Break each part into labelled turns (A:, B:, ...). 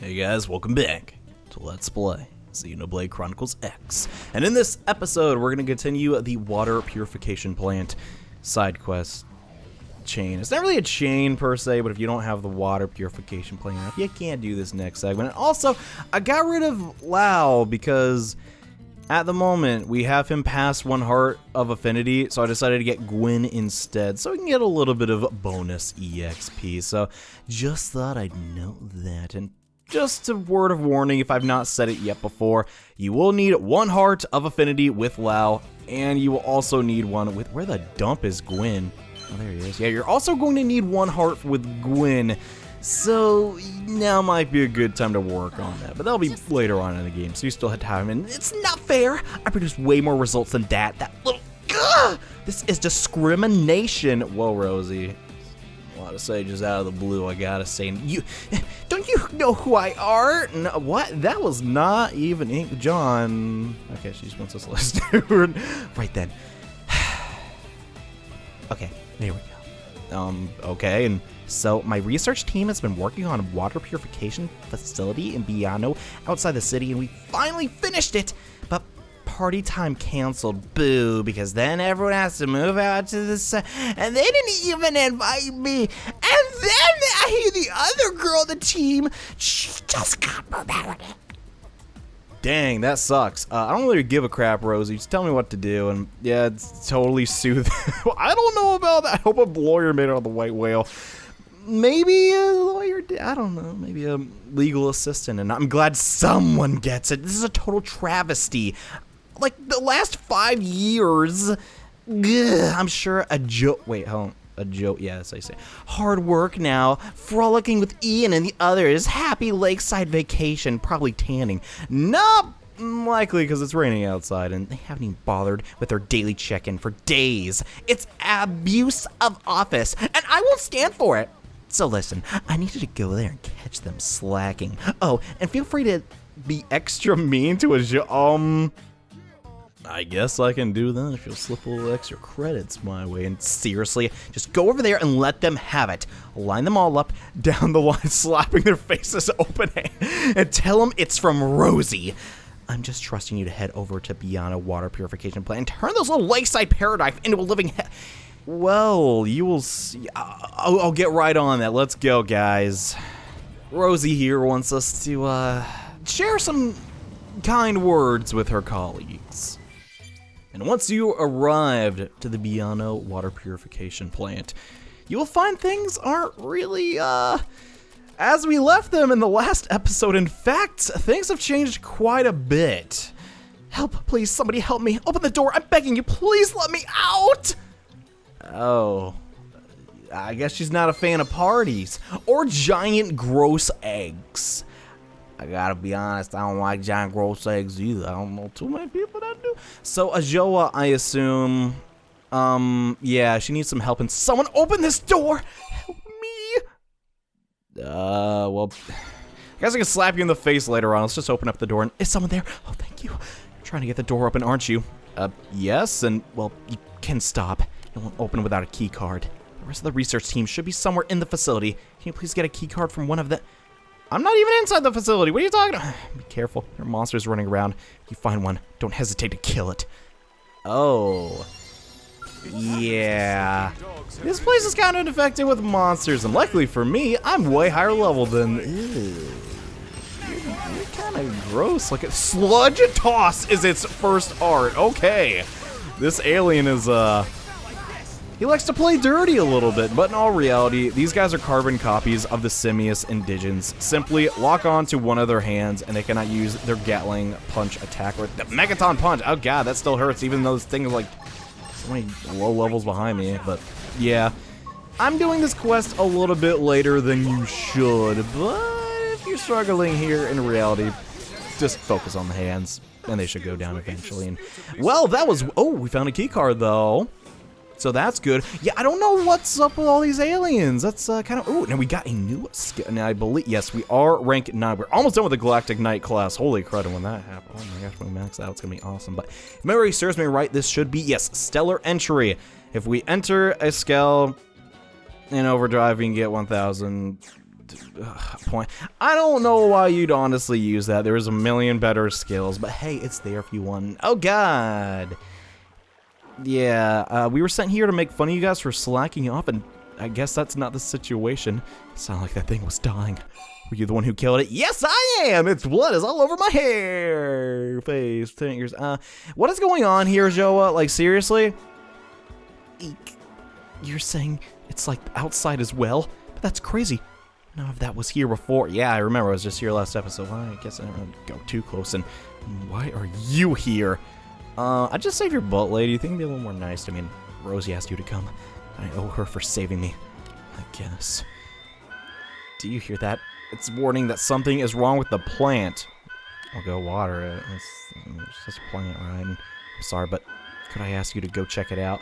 A: Hey guys, welcome back to Let's Play Xenoblade Chronicles X. And in this episode, we're going to continue the water purification plant side quest chain. It's not really a chain per se, but if you don't have the water purification plant, you can't do this next segment. And also, I got rid of Lao because at the moment, we have him past 1 heart of affinity, so I decided to get Gwen instead, so we can get a little bit of bonus EXP. So just thought I'd note that. And just a word of warning, if I've not said it yet before, you will need 1 heart of affinity with Lao, and you will also need one with, where the dump is Gwen? Oh, there he is. Yeah, you're also going to need 1 heart with Gwen, so now might be a good time to work on that, but that'll be later on in the game, so you still have time, and it's not fair. I produced way more results than that. That little, this is discrimination. Whoa, Rosie. A lot of sages out of the blue, I gotta say. Don't you know who I are? No, what? That was not even Ink John. Okay, she just wants us list. Right then. Okay, there we go. Okay, and so my research team has been working on a water purification facility in Biahno outside the city, and we finally finished it. But party time canceled, boo, because then everyone has to move out to the side, and they didn't even invite me. And then I hear the other girl on the team, she just got promoted. Dang, that sucks. I don't really give a crap, Rosie. Just tell me what to do, and yeah, it's totally soothing. I don't know about that. I hope a lawyer made it on the white whale. Maybe a lawyer did. I don't know. Maybe a legal assistant, and I'm glad someone gets it. This is a total travesty. Like, the last 5 years, I'm sure a joke. Wait, hold on. A joke, yes, I say. Hard work now, frolicking with Ian and the others, happy lakeside vacation, probably tanning. Not likely because it's raining outside and they haven't even bothered with their daily check-in for days. It's abuse of office, and I won't stand for it. So listen, I need you to go there and catch them slacking. Oh, and feel free to be extra mean to a I guess I can do that if you'll slip a little extra credits my way. And seriously, just go over there and let them have it. Line them all up down the line, slapping their faces open, and tell them it's from Rosie. I'm just trusting you to head over to Biahno Water Purification Plant and turn those little lakeside paradise into a living Well, you will see. I'll get right on that. Let's go, guys. Rosie here wants us to share some kind words with her colleagues. And once you arrived to the Biahno Water Purification Plant, you will find things aren't really, as we left them in the last episode. In fact, things have changed quite a bit. Help, please, somebody help me. Open the door, I'm begging you, please let me out! Oh, I guess she's not a fan of parties or giant gross eggs. I gotta be honest, I don't like giant gross eggs either. I don't know too many people that do. So Ajoa, I assume, yeah, she needs some help, and someone open this door! Help me! Well, I guess I can slap you in the face later on. Let's just open up the door, and is someone there? Oh, thank you. You're trying to get the door open, aren't you? Yes, and, well, you can stop. It won't open without a key card. The rest of the research team should be somewhere in the facility. Can you please get a key card from one of the... I'm not even inside the facility. What are you talking about? Be careful. There are monsters running around. If you find one, don't hesitate to kill it. Oh. Yeah. This place is kind of infected with monsters, and luckily for me, I'm way higher level than... Ew. You're kind of gross. Like, sludge toss is its first art. Okay. This alien is, he likes to play dirty a little bit, but in all reality, these guys are carbon copies of the simious indigents. Simply lock on to one of their hands, and they cannot use their Gatling punch attack, or the Megaton punch. Oh god, that still hurts, even though this thing is like so many low levels behind me. But yeah, I'm doing this quest a little bit later than you should, but if you're struggling here in reality, just focus on the hands, and they should go down eventually. And well, that was, oh, we found a key card though. So that's good. Yeah, I don't know what's up with all these aliens. That's kind of... Ooh, now we got a new skill. Now, I believe... Yes, we are rank 9. We're almost done with the Galactic Knight class. Holy crud, when that happens. Oh my gosh, when we max out, it's going to be awesome. But if memory serves me right, this should be, yes, Stellar Entry. If we enter a Skell in Overdrive, we can get 1,000 point. I don't know why you'd honestly use that. There's a million better skills, but hey, it's there if you want. Oh god. Yeah, we were sent here to make fun of you guys for slacking off, and I guess that's not the situation. It sounded like that thing was dying. Were you the one who killed it? Yes, I am! Its blood is all over my hair, face, fingers. What is going on here, Joa? Like, seriously? Eek. You're saying it's, like, outside as well? But that's crazy. None of that was here before. Yeah, I remember. I was just here last episode. Well, I guess I don't want to go too close. And why are you here? I just saved your butt, lady. You think it'd be a little more nice? I mean, Rosie asked you to come. I owe her for saving me, I guess. Do you hear that? It's warning that something is wrong with the plant. I'll go water it. It's just a plant, right? I'm sorry, but could I ask you to go check it out?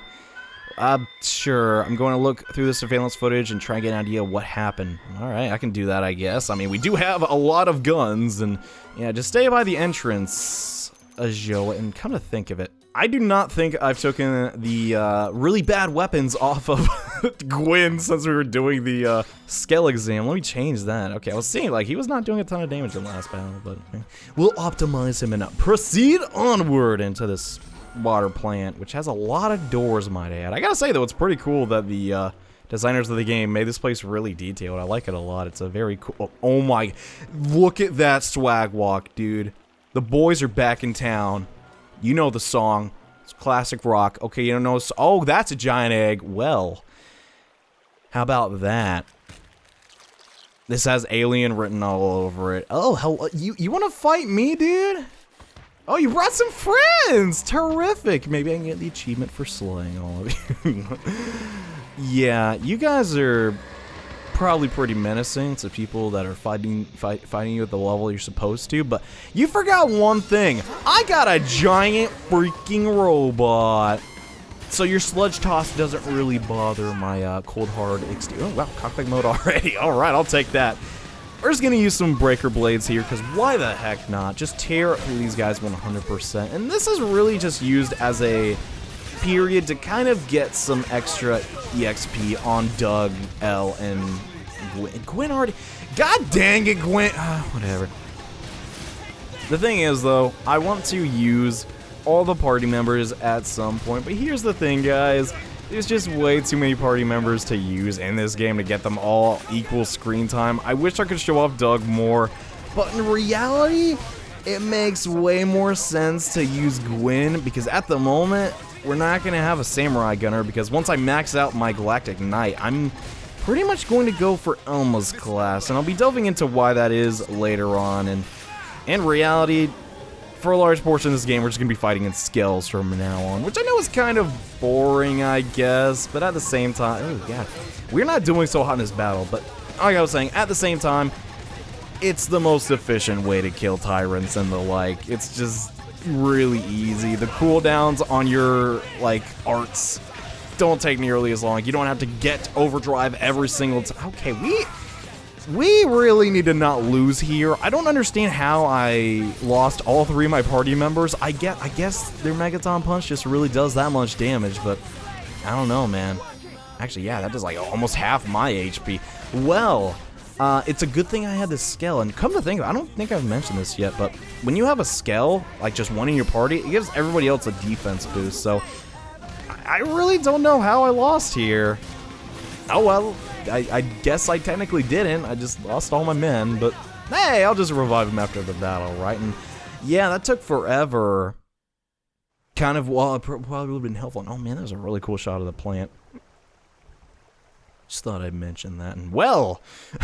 A: Sure. I'm going to look through the surveillance footage and try and get an idea of what happened. Alright, I can do that, I guess. I mean, we do have a lot of guns, and yeah, just stay by the entrance, Joa, and come to think of it, I do not think I've taken the really bad weapons off of Gwyn since we were doing the skill exam. Let me change that. Okay, I was seeing like he was not doing a ton of damage in the last battle, but we'll optimize him and proceed onward into this water plant, which has a lot of doors, might add. I gotta say though, it's pretty cool that the designers of the game made this place really detailed. I like it a lot. It's a very cool. Oh my! Look at that swag walk, dude. The boys are back in town. You know the song. It's classic rock. Okay, you don't know. Oh, that's a giant egg. Well, how about that? This has alien written all over it. Oh, hell, you want to fight me, dude? Oh, you brought some friends. Terrific. Maybe I can get the achievement for slaying all of you. Yeah, you guys are probably pretty menacing to people that are fighting you at the level you're supposed to, but you forgot one thing. I got a giant freaking robot. So your sludge toss doesn't really bother my cold hard exterior. Oh wow, cockpit mode already. Alright, I'll take that. We're just gonna use some breaker blades here, because why the heck not? Just tear through these guys 100%. And this is really just used as a period to kind of get some extra EXP on Doug, L, and Gwyn. Gwyn already... God dang it, Gwyn! Whatever. The thing is, though, I want to use all the party members at some point, but here's the thing, guys. There's just way too many party members to use in this game to get them all equal screen time. I wish I could show off Doug more, but in reality, it makes way more sense to use Gwyn, because at the moment, we're not going to have a Samurai Gunner, because once I max out my Galactic Knight, I'm pretty much going to go for Elma's class, and I'll be delving into why that is later on, and in reality, for a large portion of this game, we're just going to be fighting in skills from now on, which I know is kind of boring, I guess, but at the same time, oh god, we're not doing so hot in this battle, but like I was saying, at the same time, it's the most efficient way to kill tyrants and the like. It's just really easy. The cooldowns on your, like, arts don't take nearly as long. You don't have to get overdrive every single time. Okay, we really need to not lose here. I don't understand how I lost all three of my party members. I guess their Megaton Punch just really does that much damage, but I don't know, man. Actually, yeah, that does like almost half my HP. Well, it's a good thing I had this Skell, and come to think of it, I don't think I've mentioned this yet, but when you have a Skell, like just one in your party, it gives everybody else a defense boost, so I really don't know how I lost here. Oh well, I guess I technically didn't, I just lost all my men, but hey, I'll just revive them after the battle, right? And yeah, that took forever. Kind of, well, it probably would have been helpful. Oh man, that was a really cool shot of the plant. Just thought I'd mention that. And well,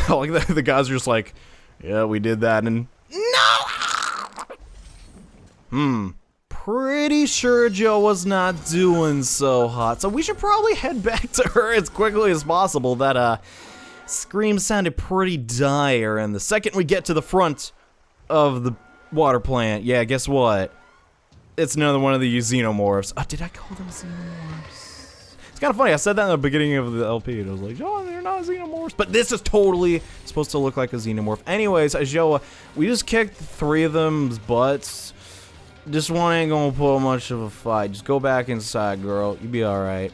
A: like the guys are just like, yeah, we did that, and no! Pretty sure Joe was not doing so hot, so we should probably head back to her as quickly as possible. That scream sounded pretty dire, and the second we get to the front of the water plant, yeah, guess what? It's another one of the Xenomorphs. Did I call them Xenomorphs? It's kind of funny, I said that in the beginning of the LP, and I was like, oh, they're not Xenomorphs, but this is totally supposed to look like a Xenomorph. Anyways, Joa, we just kicked 3 of them's butts. This one ain't gonna put much of a fight. Just go back inside, girl. You'll be alright.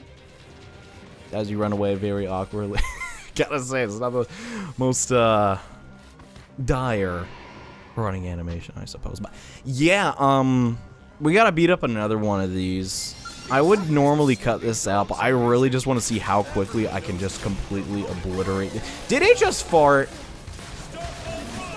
A: As you run away very awkwardly. Gotta say, it's not the most dire running animation, I suppose. But yeah, we gotta beat up another one of these. I would normally cut this out, but I really just want to see how quickly I can just completely obliterate it. Did it just fart?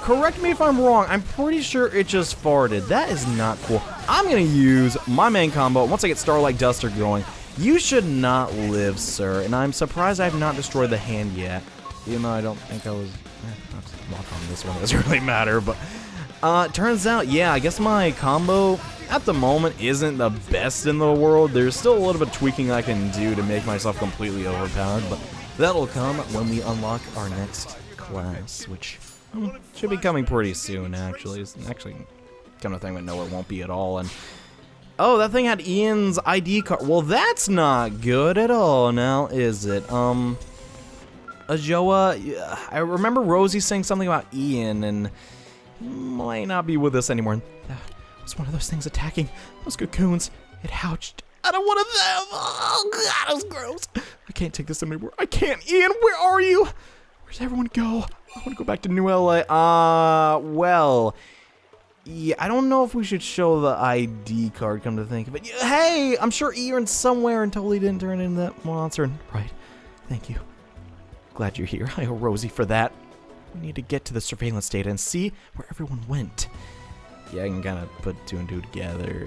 A: Correct me if I'm wrong. I'm pretty sure it just farted. That is not cool. I'm gonna use my main combo once I get Starlight Duster going. You should not live, sir. And I'm surprised I have not destroyed the hand yet. Even though I don't think I was... I'll lock on this one. It doesn't really matter, but... turns out, yeah, I guess my combo at the moment isn't the best in the world. There's still a little bit of tweaking I can do to make myself completely overpowered, but that'll come when we unlock our next class, which should be coming pretty soon, actually. It's actually kind of thing, but no, it won't be at all. And oh, that thing had Ian's ID card. Well, that's not good at all now, is it? Ajoa, I remember Rosie saying something about Ian, and might not be with us anymore. It was one of those things attacking those cocoons. It ouched out of one of them. Oh, God, that was gross. I can't take this anymore. I can't. Ian, where are you? Where's everyone go? I want to go back to New LA. Well, yeah, I don't know if we should show the ID card, come to think of it. Hey, I'm sure Ian's somewhere and totally didn't turn into that monster. Right. Thank you. Glad you're here. I owe Rosie for that. We need to get to the surveillance data and see where everyone went. Yeah, I can kind of put two and two together.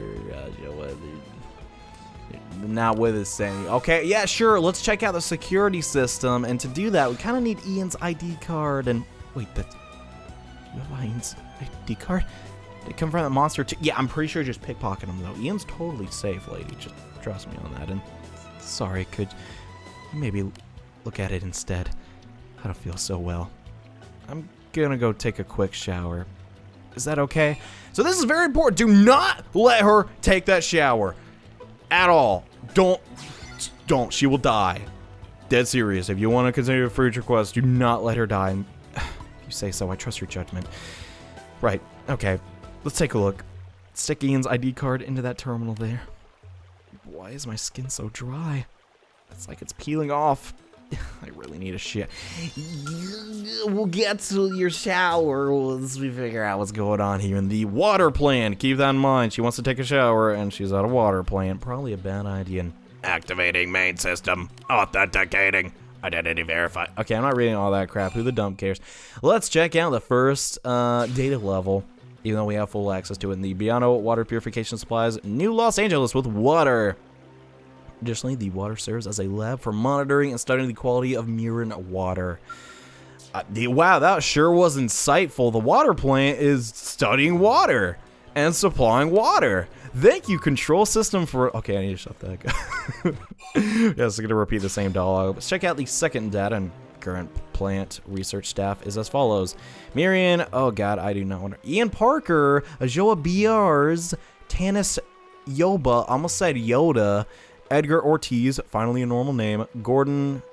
A: Not with us saying. Okay, yeah, sure. Let's check out the security system. And to do that, we kind of need Ian's ID card. And wait, you have Ian's ID card? Did it come from that monster too? Yeah, I'm pretty sure just pickpocket him though. Ian's totally safe, lady. Just trust me on that. And sorry, could you maybe look at it instead? I don't feel so well. I'm gonna go take a quick shower. Is that okay? So this is very important. Do not let her take that shower. At all. Don't. She will die. Dead serious. If you want to continue your future quest, do not let her die. And you say so. I trust your judgment. Right. Okay. Let's take a look. Stick Ian's ID card into that terminal there. Why is my skin so dry? It's like it's peeling off. I really need a shit. We'll get to your shower once we figure out what's going on here in the water plant. Keep that in mind. She wants to take a shower and she's at a water plant. Probably a bad idea. Activating main system. Authenticating. Identity verified. Okay, I'm not reading all that crap. Who the dump cares? Let's check out the first data level. Even though we have full access to it in the Biahno Water Purification Supplies, New Los Angeles with water. Additionally, the water serves as a lab for monitoring and studying the quality of Mirren water. Wow, that sure was insightful. The water plant is studying water and supplying water. Thank you, control system for... Okay, I need to shut that. Yes, I'm going to repeat the same dialogue. Let's check out the second data and current plant research staff is as follows. Miriam, oh god, I do not want to... Ian Parker, Ajoa Biars, Tanis Yoba, almost said Yoda, Edgar Ortiz, finally a normal name, Gordon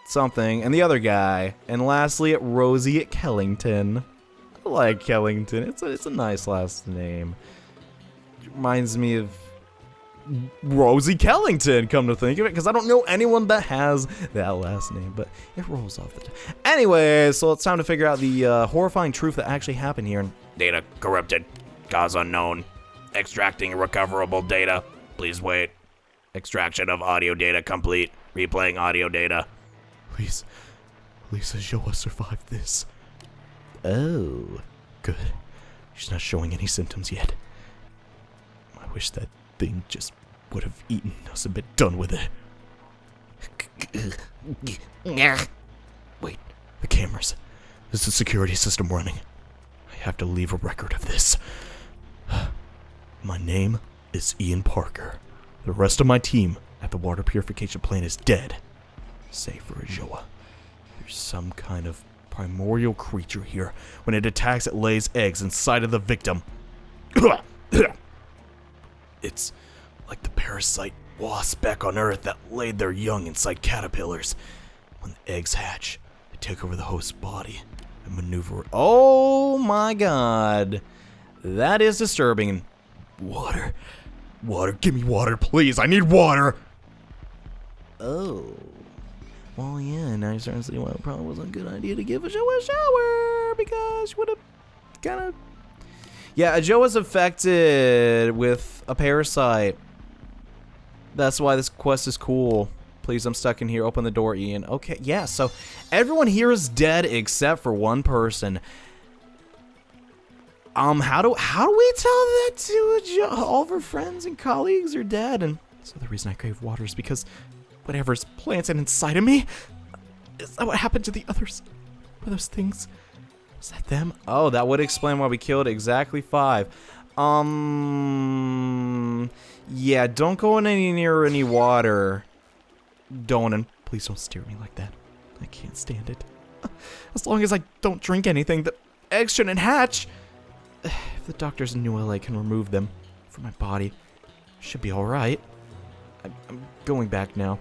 A: something, and the other guy. And lastly, Rosie Kellington. I like Kellington. It's a nice last name. It reminds me of Rosie Kellington, come to think of it, because I don't know anyone that has that last name, but it rolls off the tongue. Anyway, so it's time to figure out the horrifying truth that actually happened here. Data corrupted. Cause unknown. Extracting recoverable data. Please wait. Extraction of audio data complete. Replaying audio data. Please, Ajoa survived this. Oh, good. She's not showing any symptoms yet. I wish that thing just would have eaten us and been done with it. Wait, the cameras. Is the security system running? I have to leave a record of this. My name is Ian Parker. The rest of my team at the water purification plant is dead. Save for Ajoa. There's some kind of primordial creature here. When it attacks, it lays eggs inside of the victim. It's like the parasite wasp back on Earth that laid their young inside caterpillars. When the eggs hatch, they take over the host's body and maneuver. Oh my god. That is disturbing. Water. Water. Give me water, please. I need water. Oh. Well, yeah, now you're starting to see why it probably wasn't a good idea to give Joa a shower, because she would have kind of... Yeah, Joa's affected with a parasite. That's why this quest is cool. Please, I'm stuck in here. Open the door, Ian. Okay, yeah, so everyone here is dead except for one person. How do we tell that to Joa? All of her friends and colleagues are dead, and so the reason I crave water is because whatever's planted inside of me, is that what happened to the others? Were those things? Was that them? Oh, that would explain why we killed exactly 5. Yeah, don't go in any near any water. Don't, and please don't stare at me like that. I can't stand it. As long as I don't drink anything, the eggs shouldn't hatch. If the doctors in New LA can remove them from my body, should be alright. I'm going back now.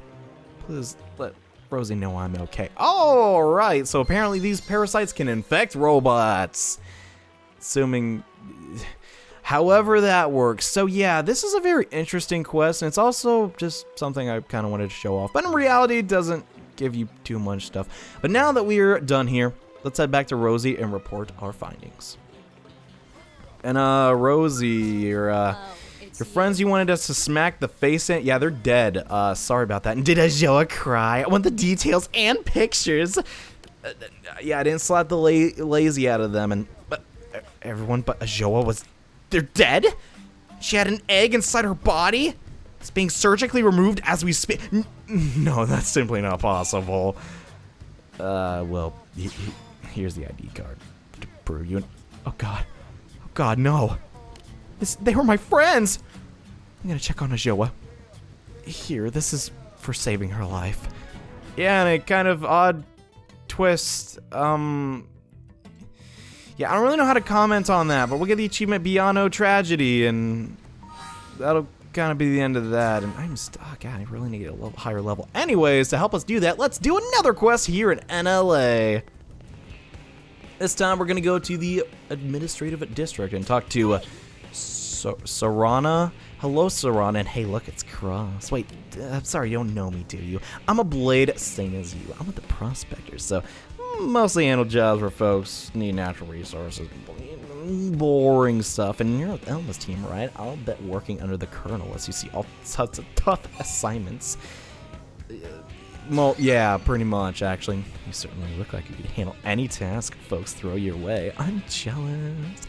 A: Please let Rosie know I'm okay. Alright, so apparently these parasites can infect robots. Assuming... However that works. So yeah, this is a very interesting quest, and it's also just something I kind of wanted to show off. But in reality, it doesn't give you too much stuff. But now that we're done here, let's head back to Rosie and report our findings. And Rosie, your friends you wanted us to smack the face in, yeah, they're dead. Sorry about that. And did Joa cry? I want the details and pictures. Yeah, I didn't slap the lazy out of them, and everyone but Joa was... They're dead? She had an egg inside her body? It's being surgically removed as we speak. No, that's simply not possible. Well, here's the ID card to prove you. Oh God. Oh God, no. They were my friends. I'm gonna check on Joa. Here, this is for saving her life. Yeah, and a kind of odd twist. Yeah, I don't really know how to comment on that, but we'll get the achievement Biahno Tragedy, and that'll kind of be the end of that. And I'm stuck. God, I really need a little higher level. Anyways, to help us do that, let's do another quest here in NLA. This time, we're going to go to the administrative district and talk to Serana. Hello, Serana. And hey, look, it's Cross. Wait, I'm sorry, you don't know me, do you? I'm a blade, same as you. I'm with the prospectors, so... mostly handle jobs where folks need natural resources, boring stuff, and you're with Elma's team, right? I'll bet working under the Colonel as you see all sorts of tough assignments. Well, yeah, pretty much, actually. You certainly look like you could handle any task folks throw your way. I'm jealous.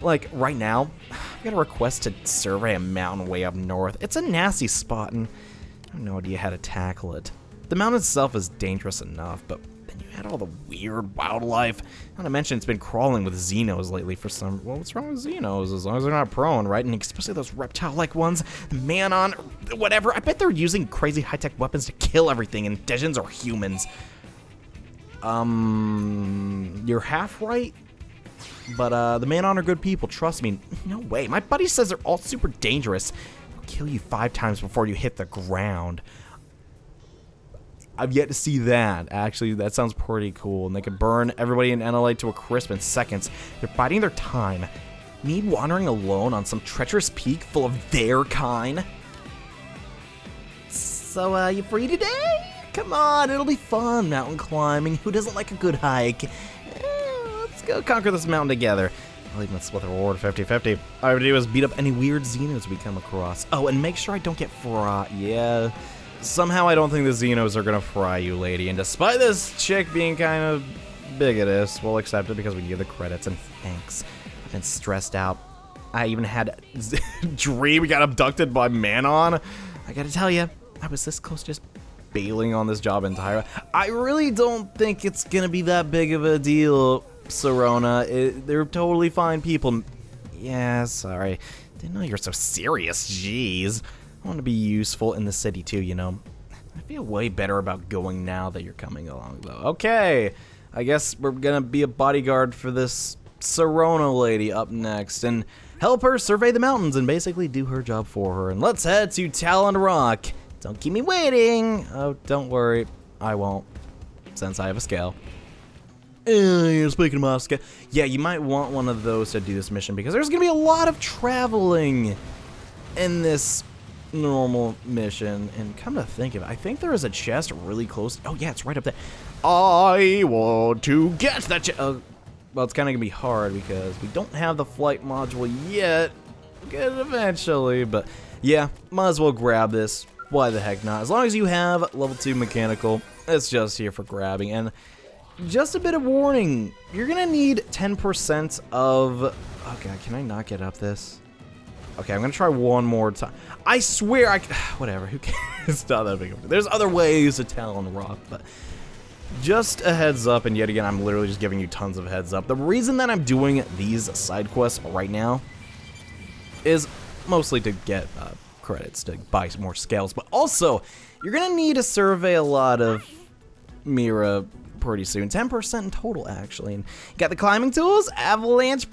A: Like, right now, I've got a request to survey a mountain way up north. It's a nasty spot, and I have no idea how to tackle it. The mountain itself is dangerous enough, but then you had all the weird wildlife. Not to mention it's been crawling with Xenos lately for some... Well, what's wrong with Xenos? As long as they're not prone, right? And especially those reptile-like ones. The Manon, whatever. I bet they're using crazy high-tech weapons to kill everything, indigenous or humans. You're half right. But, the Manon are good people, trust me. No way. My buddy says they're all super dangerous. They'll kill you 5 times before you hit the ground. I've yet to see that. Actually, that sounds pretty cool. And they can burn everybody in NLA to a crisp in seconds. They're biding their time. Me wandering alone on some treacherous peak full of their kind? So, you free today? Come on, it'll be fun. Mountain climbing. Who doesn't like a good hike? Let's go conquer this mountain together. I'll even split the reward 50-50. All I would do is beat up any weird Xenos we come across. Oh, and make sure I don't get fried. Yeah. Somehow I don't think the Xenos are gonna fry you, lady. And despite this chick being kind of bigotous, we'll accept it because we give the credits and thanks. I've been stressed out. I even had a dream we got abducted by Manon. I gotta tell you, I was this close to just bailing on this job entirely. I really don't think it's gonna be that big of a deal, Serona. They're totally fine people. Yeah, sorry. Didn't know you're so serious, jeez. I want to be useful in the city too, you know. I feel way better about going now that you're coming along, though. Okay, I guess we're gonna be a bodyguard for this Serona lady up next and help her survey the mountains and basically do her job for her. And let's head to Talon Rock. Don't keep me waiting. Oh, don't worry, I won't, since I have a scale. Speaking of my scale, yeah, you might want one of those to do this mission because there's gonna be a lot of traveling in this normal mission, and come to think of it, I think there is a chest really close. Oh yeah, it's right up there. I want to get that chest. Well, it's kind of gonna be hard because we don't have the flight module yet. We'll get it eventually, but yeah, might as well grab this. Why the heck not? As long as you have level 2 mechanical, it's just here for grabbing. And just a bit of warning, you're gonna need 10% of... Okay, can I not get up this? Okay, I'm gonna try one more time. I swear whatever, who cares? It's not that big of a deal. There's other ways to Talon Rock, but just a heads up, and yet again, I'm literally just giving you tons of heads up. The reason that I'm doing these side quests right now is mostly to get credits to buy some more scales, but also you're gonna need to survey a lot of Mira pretty soon. 10% in total, actually. And you got the climbing tools, avalanche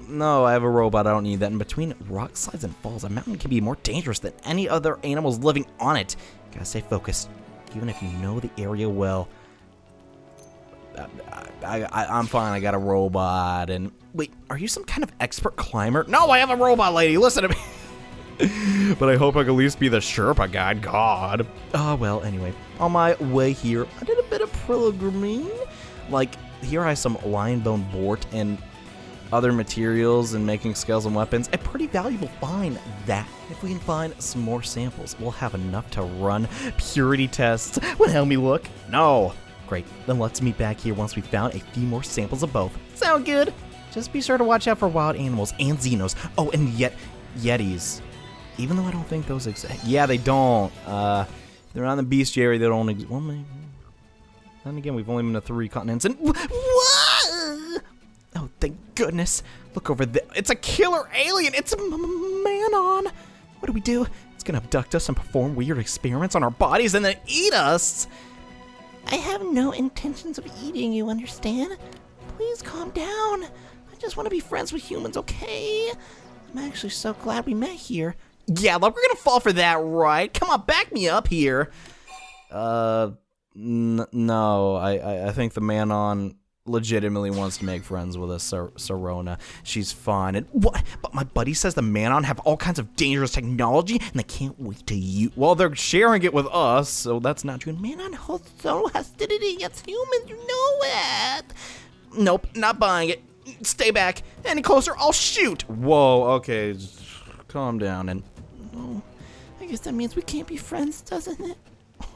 A: no, I have a robot, I don't need that. In between rock slides and falls, a mountain can be more dangerous than any other animals living on it. Gotta stay focused, even if you know the area well. I'm fine, I got a robot. And wait, are you some kind of expert climber? No, I have a robot lady, listen to me. But I hope I can at least be the Sherpa guide, God. Oh, well, anyway, on my way here, I did a bit of pilgriming. Like, here I have some lion bone bort and other materials and making scales and weapons. A pretty valuable find that. If we can find some more samples, we'll have enough to run purity tests. Would help me look? No. Great, then let's meet back here once we've found a few more samples of both. Sound good? Just be sure to watch out for wild animals and Xenos. Oh, and Yetis. Even though I don't think those exist. Yeah, they don't. They're on the bestiary, they don't exist. Well, maybe. Then again, we've only been to 3 continents and... What? Oh, thank goodness. Look over there. It's a killer alien. It's a Manon. What do we do? It's gonna abduct us and perform weird experiments on our bodies and then eat us. I have no intentions of eating you, understand? Please calm down. I just want to be friends with humans, okay? I'm actually so glad we met here. Yeah, look, we're gonna fall for that, right? Come on, back me up here. No, I think the Manon legitimately wants to make friends with us, Serona. She's fine. And what? But my buddy says the Manon have all kinds of dangerous technology, and they can't wait to use. Well, they're sharing it with us, so that's not true. Manon holds so hostility against humans, you know it. Nope, not buying it. Stay back. Any closer, I'll shoot. Whoa, okay, just calm down. And oh, I guess that means we can't be friends, doesn't it?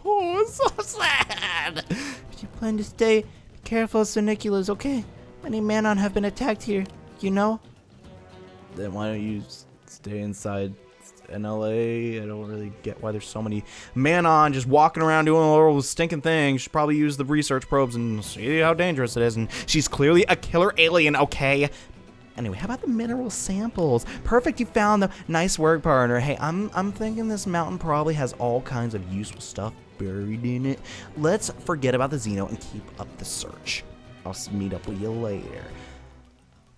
A: Oh, it's so sad. If you plan to stay, be careful, Soniculas, okay? Many Manon have been attacked here, you know? Then why don't you stay inside NLA? I don't really get why there's so many Manon just walking around doing all those stinking things. Should probably use the research probes and see how dangerous it is. And she's clearly a killer alien, okay? Anyway, how about the mineral samples? Perfect, you found them. Nice work, partner. Hey, I'm thinking this mountain probably has all kinds of useful stuff buried in it. Let's forget about the Xeno and keep up the search. I'll meet up with you later.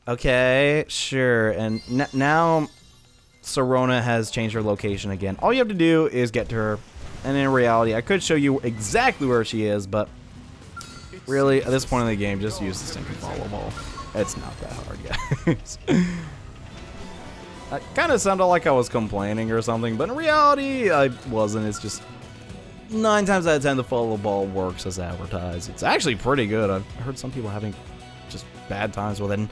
A: Okay, sure. And now Serona has changed her location again. All you have to do is get to her. And in reality, I could show you exactly where she is, but really, at this point in the game, just use the stinking follow ball. It's not that hard, guys. I kind of sounded like I was complaining or something, but in reality, I wasn't. It's just 9 times out of 10, the follow ball works as advertised. It's actually pretty good. I've heard some people having just bad times with it. And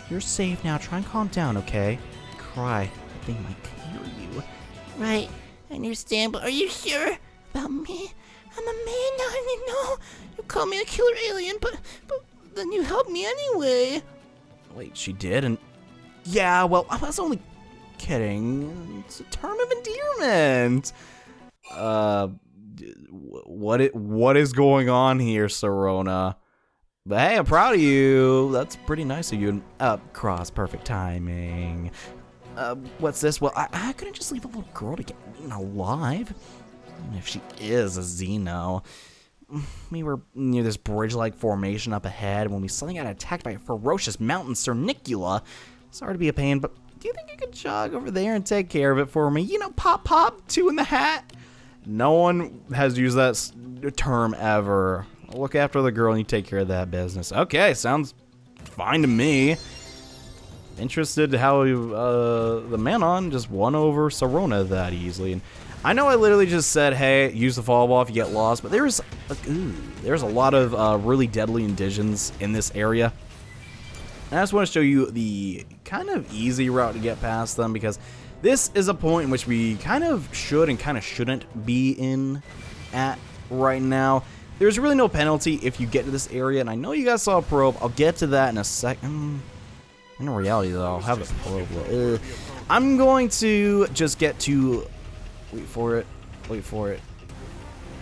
A: you're safe now. Try and calm down, okay? Cry. They might hear you. Right. I understand, but are you sure about me? I'm a man, you know. You call me a killer alien, but then you helped me anyway. Wait, she did? And yeah, well, I was only kidding. It's a term of endearment. What is going on here, Serona? But hey, I'm proud of you. That's pretty nice of you. Cross, perfect timing. What's this? Well, I couldn't just leave a little girl to get eaten alive. Even if she is a Xeno. We were near this bridge-like formation up ahead when we suddenly got attacked by a ferocious mountain Cernicula. Sorry to be a pain, but do you think you could jog over there and take care of it for me? You know, pop, 2 in the hat? No one has used that term ever. Look after the girl and you take care of that business. Okay, sounds fine to me. interested how the Manon just won over Sirona that easily. And I know I literally just said, hey, use the fall ball if you get lost, but there's a lot of really deadly indigens in this area. And I just want to show you the kind of easy route to get past them, because this is a point in which we kind of should and kind of shouldn't be in at right now. There's really no penalty if you get to this area, and I know you guys saw a probe. I'll get to that in a second. In reality, though, I'll have a probe. I'm going to just get to... Wait for it.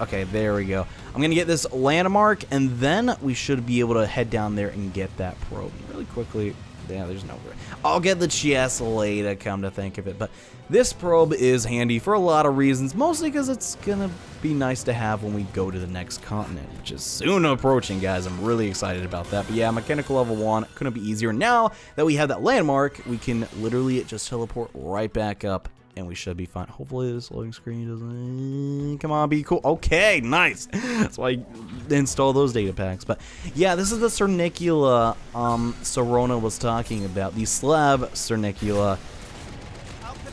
A: Okay, there we go. I'm going to get this landmark, and then we should be able to head down there and get that probe. Really quickly, yeah, there's no... I'll get the chest later, come to think of it, but this probe is handy for a lot of reasons, mostly because it's going to be nice to have when we go to the next continent, which is soon approaching, guys. I'm really excited about that. But yeah, mechanical level 1 couldn't be easier. Now that we have that landmark, we can literally just teleport right back up, and we should be fine. Hopefully this loading screen doesn't... Come on, be cool. Okay, nice. That's why I installed those data packs. But yeah, this is the Cernicula Sirona was talking about. The slab Cernicula.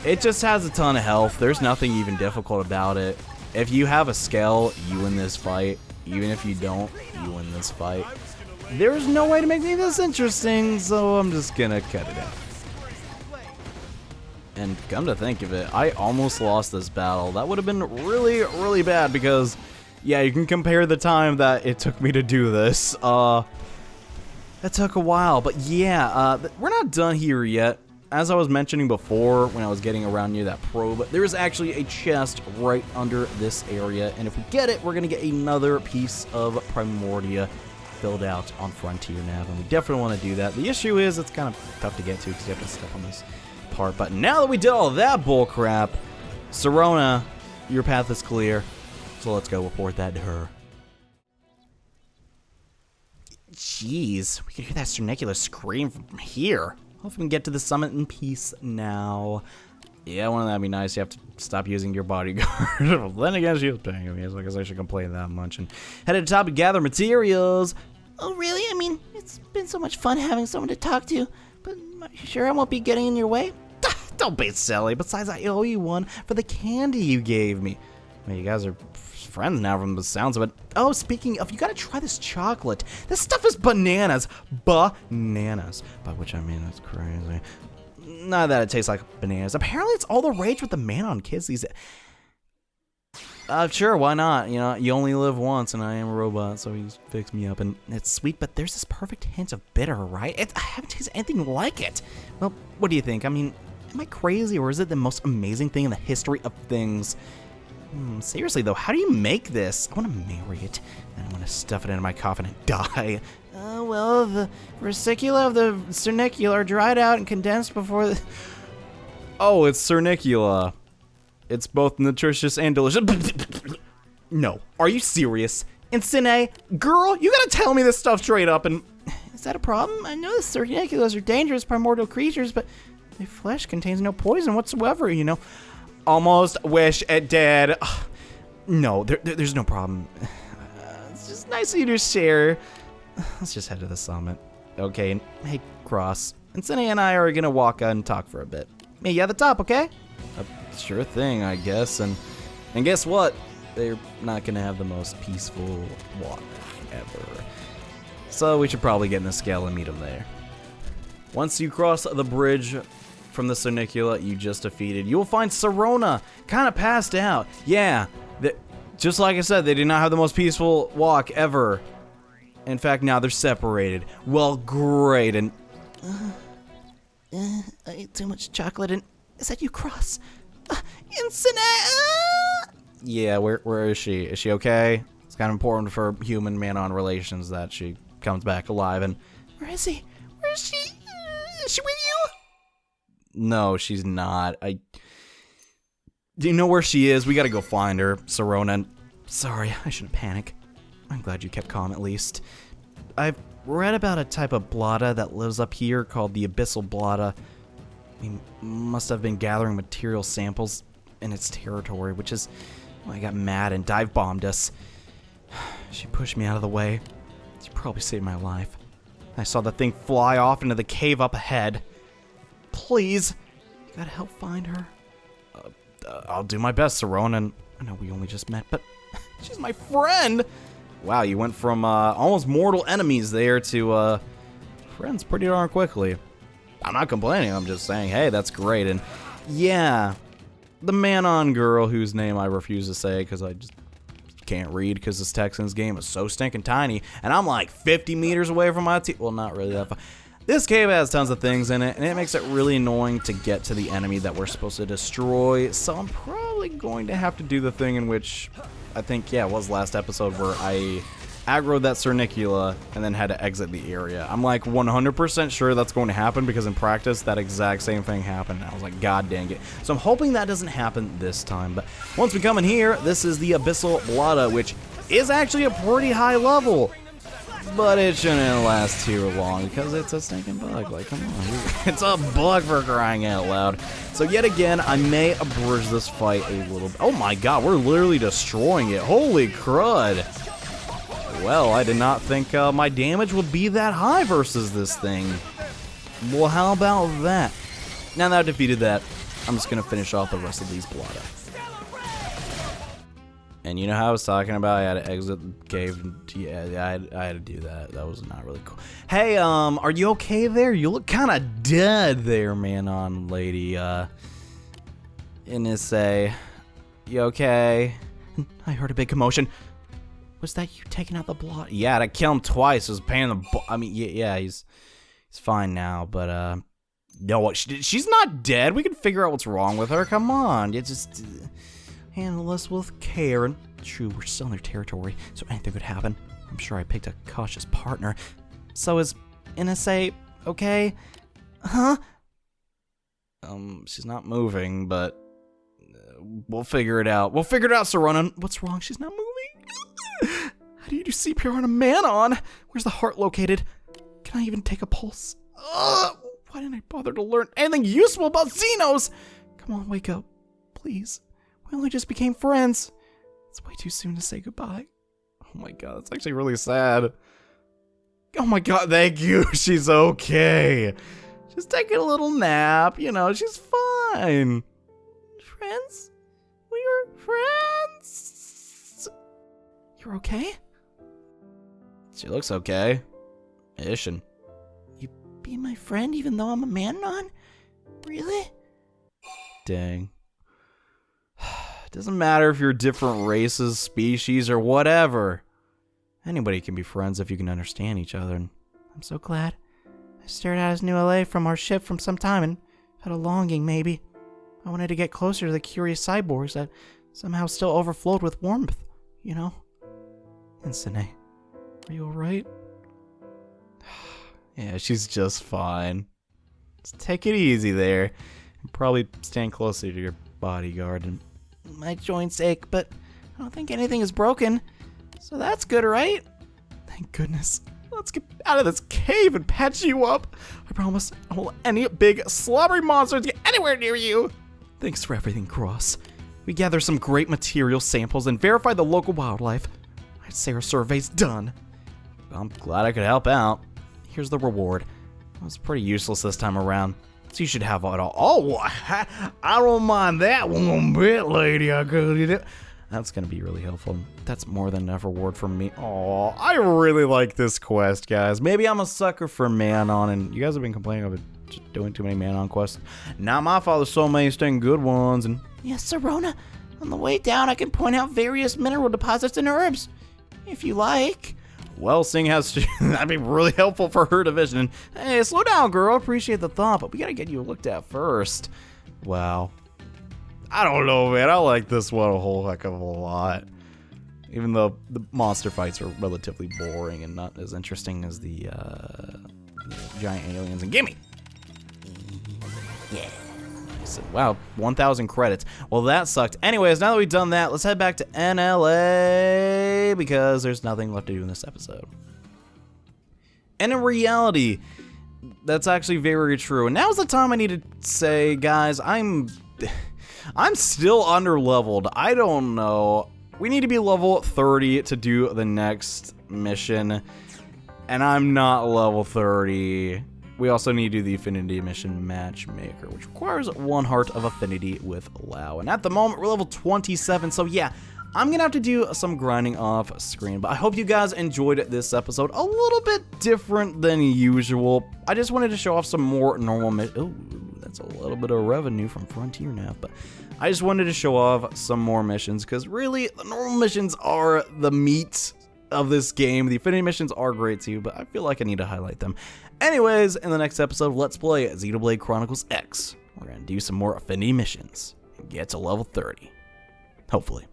A: It just has a ton of health. There's nothing even difficult about it. If you have a scale, you win this fight. Even if you don't, you win this fight. There's no way to make me this interesting, so I'm just gonna cut it out. And come to think of it, I almost lost this battle. That would have been really, really bad because, yeah, you can compare the time that it took me to do this. That took a while, but yeah, we're not done here yet. As I was mentioning before when I was getting around near that probe, there is actually a chest right under this area, and if we get it, we're going to get another piece of Primordia filled out on Frontier Nav, and we definitely want to do that. The issue is it's kind of tough to get to because you have to step on this part, but now that we did all that bullcrap, Sirona, your path is clear, so let's go report that to her. Jeez, we can hear that Cernicula scream from here. Hope we can get to the summit in peace now. Yeah, wouldn't that be nice? You have to stop using your bodyguard. Well, then again, she was paying me, so I guess I should complain that much. And head to the top to gather materials.
B: Oh, really? I mean, it's been so much fun having someone to talk to, but are you sure I won't be getting in your way?
A: Don't be silly. Besides, I owe you one for the candy you gave me. I mean, you guys are friends now from the sounds of it. Oh, speaking of, you gotta try this chocolate. This stuff is bananas. Bananas. By which I mean, that's crazy. Not that it tastes like bananas. Apparently, it's all the rage with the Manon kids these days. Sure, why not? You know, you only live once, and I am a robot, so he's fixed me up. And it's sweet, but there's this perfect hint of bitter, right? I haven't tasted anything like it. Well, what do you think? I mean, am I crazy, or is it the most amazing thing in the history of things? Seriously, though, how do you make this? I want to marry it, and I want to stuff it into my coffin and die.
B: Well, the reticula of the Cernicula are dried out and condensed before the...
A: Oh, it's Cernicula. It's both nutritious and delicious. No, are you serious? Inisae, girl, you gotta tell me this stuff straight up and...
B: Is that a problem? I know the Cerniculas are dangerous primordial creatures, but their flesh contains no poison whatsoever, you know.
A: Almost wish it did. No, there's no problem. It's just nice of you to share. Let's just head to the summit. Okay, and hey, Cross. Inisae and I are gonna walk and talk for a bit. Meet you at the top, okay? Sure thing, I guess. And guess what? They're not gonna have the most peaceful walk ever. So we should probably get in the scale and meet them there. Once you cross the bridge from the Cernicula you just defeated, you will find Sirona kind of passed out. Yeah, just like I said, they did not have the most peaceful walk ever. In fact, now they're separated. Well, great, and...
B: I ate too much chocolate, and is that you, Cross? Inisae!
A: Yeah, where is she? Is she okay? It's kind of important for human-Manon relations that she comes back alive, and...
B: Where is he? Where is she? Is she with you?
A: No, she's not. Do you know where she is? We gotta go find her, Sirona. Sorry, I shouldn't panic. I'm glad you kept calm at least. I've read about a type of blotta that lives up here called the Abyssal blotta. We must have been gathering material samples in its territory, which is why I got mad and dive bombed us. She pushed me out of the way. She probably saved my life. I saw the thing fly off into the cave up ahead.
B: please. You gotta help find her.
A: I'll do my best, Saron, I know we only just met, but she's my friend. Wow, you went from almost mortal enemies there to friends pretty darn quickly. I'm not complaining, I'm just saying, hey, that's great. And yeah, the man-on girl whose name I refuse to say because I just can't read because this Texans game is so stinking tiny, and I'm like 50 meters away from my team. Well, not really that far. This cave has tons of things in it, and it makes it really annoying to get to the enemy that we're supposed to destroy, so I'm probably going to have to do the thing in which, I think, yeah, it was last episode where I aggroed that Cernicula and then had to exit the area. I'm like 100% sure that's going to happen because in practice that exact same thing happened, and I was like, god dang it. So I'm hoping that doesn't happen this time, but once we come in here, this is the Abyssal Blada, which is actually a pretty high level. But it shouldn't last too long because it's a stinking bug. Like, come on. It's a bug for crying out loud. So yet again, I may abridge this fight a little bit. Oh my god, we're literally destroying it. Holy crud. Well, I did not think my damage would be that high versus this thing. Well, how about that? Now that I've defeated that, I'm just going to finish off the rest of these Blada. And you know how I was talking about I had to exit the cave? Yeah, I had to do that. That was not really cool. Hey, are you okay there? You look kind of dead there, man-on lady. Inisae, you okay?
B: I heard a big commotion. Was that you taking out the Blada?
A: Yeah, to kill him twice was paying the... I mean, yeah, he's fine now, but, no, what? She's not dead. We can figure out what's wrong with her. Come on. You just... handle this with care. And true, we're still in their territory, so anything could happen. I'm sure I picked a cautious partner. So is Inisae okay? Huh? She's not moving, but we'll figure it out. We'll figure it out, Saronan. What's wrong? She's not moving. How do you do CPR on a man-on? Where's the heart located? Can I even take a pulse? Why didn't I bother to learn anything useful about Xenos? Come on, wake up, please. We only just became friends. It's way too soon to say goodbye. Oh my god, that's actually really sad. Oh my god, thank you. She's okay. Just taking a little nap, you know, she's fine. Friends? We were friends.
B: You're okay?
A: She looks okay. Ish. And
B: you be my friend even though I'm a man-on? Really?
A: Dang. Doesn't matter if you're different races, species, or whatever. Anybody can be friends if you can understand each other. And
B: I'm so glad. I stared at his new LA from our ship from some time and had a longing, maybe. I wanted to get closer to the curious cyborgs that somehow still overflowed with warmth, you know? Inisae, are you alright?
A: Yeah, she's just fine. Just take it easy there. And probably stand closer to your bodyguard. And
B: my joints ache, but I don't think anything is broken. So that's good, right?
A: Thank goodness. Let's get out of this cave and patch you up. I promise I won't let any big slobbery monsters get anywhere near you. Thanks for everything, Cross. We gathered some great material samples and verified the local wildlife. I'd say our survey's done. I'm glad I could help out. Here's the reward. It was pretty useless this time around, so you should have it all. Oh, I don't mind that one bit, lady. That's going to be really helpful. That's more than enough reward for me. Oh, I really like this quest, guys. Maybe I'm a sucker for man-on, and you guys have been complaining of it just doing too many man-on quests. Not my fault, there's so many stinking good ones. And
B: yes, Serona, on the way down, I can point out various mineral deposits and herbs, if you like.
A: Well, seeing how that'd be really helpful for her division. And hey, slow down, girl. Appreciate the thought, but we gotta get you looked at first. Wow. I don't know, man. I like this one a whole heck of a lot. Even though the monster fights are relatively boring and not as interesting as the giant aliens. And gimme! Yeah. Wow, 1,000 credits. Well, that sucked. Anyways, now that we've done that, let's head back to NLA because there's nothing left to do in this episode. And in reality, that's actually very true. And now's the time I need to say, guys, I'm still under-leveled. I don't know. We need to be level 30 to do the next mission. And I'm not level 30. we also need to do the Affinity Mission Matchmaker, which requires 1 heart of affinity with Lao. And at the moment, we're level 27, so yeah, I'm gonna have to do some grinding off screen. But I hope you guys enjoyed this episode. A little bit different than usual. I just wanted to show off some more normal missions. Oh, that's a little bit of revenue from Frontier now, but I just wanted to show off some more missions, because really, the normal missions are the meat of this game. The Affinity missions are great too, but I feel like I need to highlight them. Anyways, in the next episode of Let's Play Xenoblade Chronicles X, we're going to do some more Affinity missions and get to level 30. Hopefully.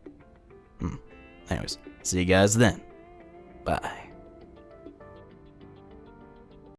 A: Anyways, see you guys then. Bye.